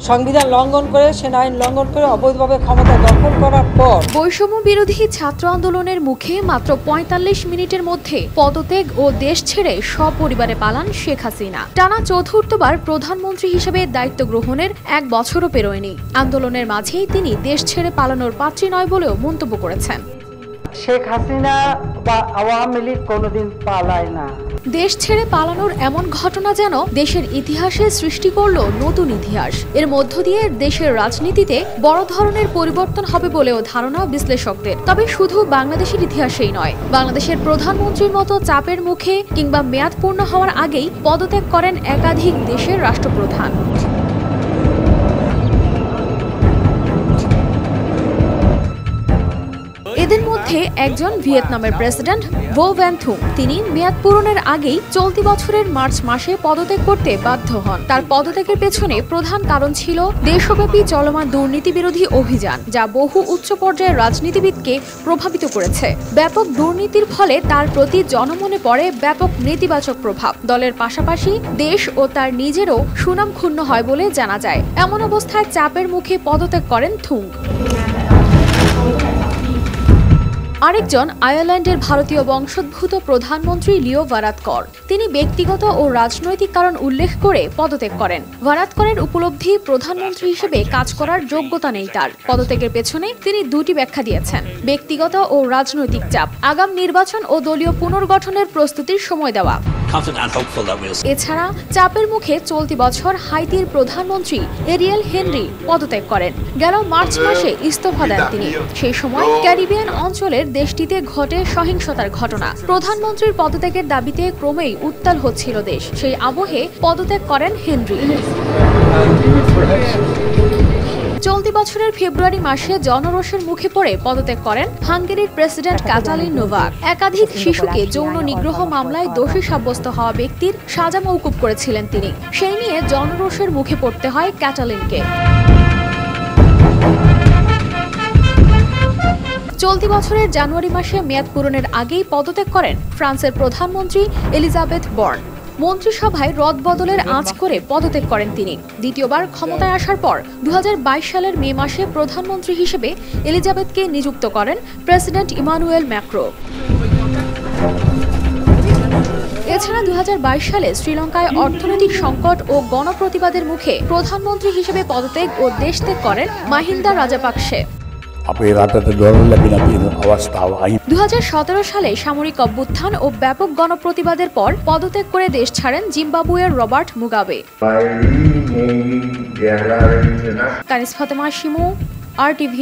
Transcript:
সংবিধান লঙ্ঘন করে, সেনা আইন লঙ্ঘন করে অবৈধভাবে ক্ষমতা দখল করার পর বৈষম্য বিরোধী ছাত্র আন্দোলনের মুখে মাত্র ৪৫ মিনিটের মধ্যে পদত্যাগ ও দেশ ছেড়ে সপরিবারে পালান শেখ হাসিনা। টানা চতুর্থবার প্রধানমন্ত্রী হিসেবে দায়িত্ব গ্রহণের ১ বছরও পেরোয়নি। আন্দোলনের মাঝেই তিনি দেশ ছেড়ে পালানোর পাত্রী নয় বলেও মন্তব্য করেছেন। শেখ হাসিনা বা আওয়ামী লীগ কোনোদিন পালায় না। দেশ ছেড়ে পালানোর এমন ঘটনা যেন দেশের ইতিহাসে সৃষ্টি করল নতুন ইতিহাস। এর মধ্য দিয়ে দেশের রাজনীতিতে বড় ধরনের পরিবর্তন হবে বলেও ধারণা বিশ্লেষকদের। তবে শুধু বাংলাদেশের ইতিহাসেই নয়, বাংলাদেশের প্রধানমন্ত্রীর মতো চাপের মুখে কিংবা মেয়াদ পূর্ণ হওয়ার আগেই পদত্যাগ করেন একাধিক দেশের রাষ্ট্রপ্রধান। এদের মধ্যে একজন ভিয়েতনামের প্রেসিডেন্ট ভো ভ্যান থুং। তিনি মেয়াদ পূরণের আগেই চলতি বছরের মার্চ মাসে পদত্যাগ করতে বাধ্য হন। তার পদত্যাগের পেছনে প্রধান কারণ ছিল দেশব্যাপী চলমান দুর্নীতি বিরোধী অভিযান, যা বহু উচ্চ পর্যায়ের রাজনীতিবিদকে প্রভাবিত করেছে। ব্যাপক দুর্নীতির ফলে তার প্রতি জনমনে পড়ে ব্যাপক নেতিবাচক প্রভাব। দলের পাশাপাশি দেশ ও তার নিজেরও সুনাম ক্ষুণ্ণ হয় বলে জানা যায়। এমন অবস্থায় চাপের মুখে পদত্যাগ করেন থুং। আরেকজন আয়ারল্যান্ডের ভারতীয় বংশোদ্ভূত প্রধানমন্ত্রী লিও ভারাদকর। তিনি ব্যক্তিগত ও রাজনৈতিক কারণ উল্লেখ করে পদত্যাগ করেন। ভারাদকরের উপলব্ধি, প্রধানমন্ত্রী হিসেবে কাজ করার যোগ্যতা নেই তার। পদত্যাগের পেছনে তিনি দুটি ব্যাখ্যা দিয়েছেন: ব্যক্তিগত ও রাজনৈতিক চাপ, আগাম নির্বাচন ও দলীয় পুনর্গঠনের প্রস্তুতির সময় দেওয়া। এছাড়া চাপের মুখে চলতি বছর হাইতির প্রধানমন্ত্রী এরিয়েল হেনরি পদত্যাগ করেন। গেল মার্চ মাসে ইস্তফা দেন তিনি। সেই সময় ক্যারিবিয়ান অঞ্চলের দেশটিতে ঘটে সহিংসতার ঘটনা। প্রধানমন্ত্রীর পদত্যাগের দাবিতে ক্রমেই উত্তাল হচ্ছিল দেশ। সেই আবহে পদত্যাগ করেন হেনরি। চলতি বছরের ফেব্রুয়ারি মাসে জনরোষের মুখে পড়ে পদত্যাগ করেন হাঙ্গেরির প্রেসিডেন্ট কাটালিন নোভাক। একাধিক শিশুকে যৌন নিগ্রহ মামলায় দোষী সাব্যস্ত হওয়া ব্যক্তির সাজা মওকুফ করেছিলেন তিনি। সেই নিয়ে জনরোষের মুখে পড়তে হয় ক্যাটালিনকে। চলতি বছরের জানুয়ারি মাসে মেয়াদ পূরণের আগেই পদত্যাগ করেন ফ্রান্সের প্রধানমন্ত্রী এলিজাবেথ বর্ন। মন্ত্রিসভায় রদবদলের আঁচ করে পদত্যাগ করেন তিনি। দ্বিতীয়বার ক্ষমতায় আসার পর ২০২২ সালের মে মাসে প্রধানমন্ত্রী হিসেবে এলিজাবেথকে নিযুক্ত করেন প্রেসিডেন্ট ইমানুয়েল ম্যাক্রো। এছাড়া ২০২২ সালে শ্রীলঙ্কায় অর্থনৈতিক সংকট ও গণপ্রতিবাদের মুখে প্রধানমন্ত্রী হিসেবে পদত্যাগ ও দেশত্যাগ করেন মাহিন্দা রাজাপাকসে। ২০১৭ সালে সামরিক অভ্যুত্থান ও ব্যাপক গণপ্রতিবাদের পর পদত্যাগ করে দেশ ছাড়েন জিম্বাবুয়ের Robert Mugabe. Kanis Fatema Shimu, RTV।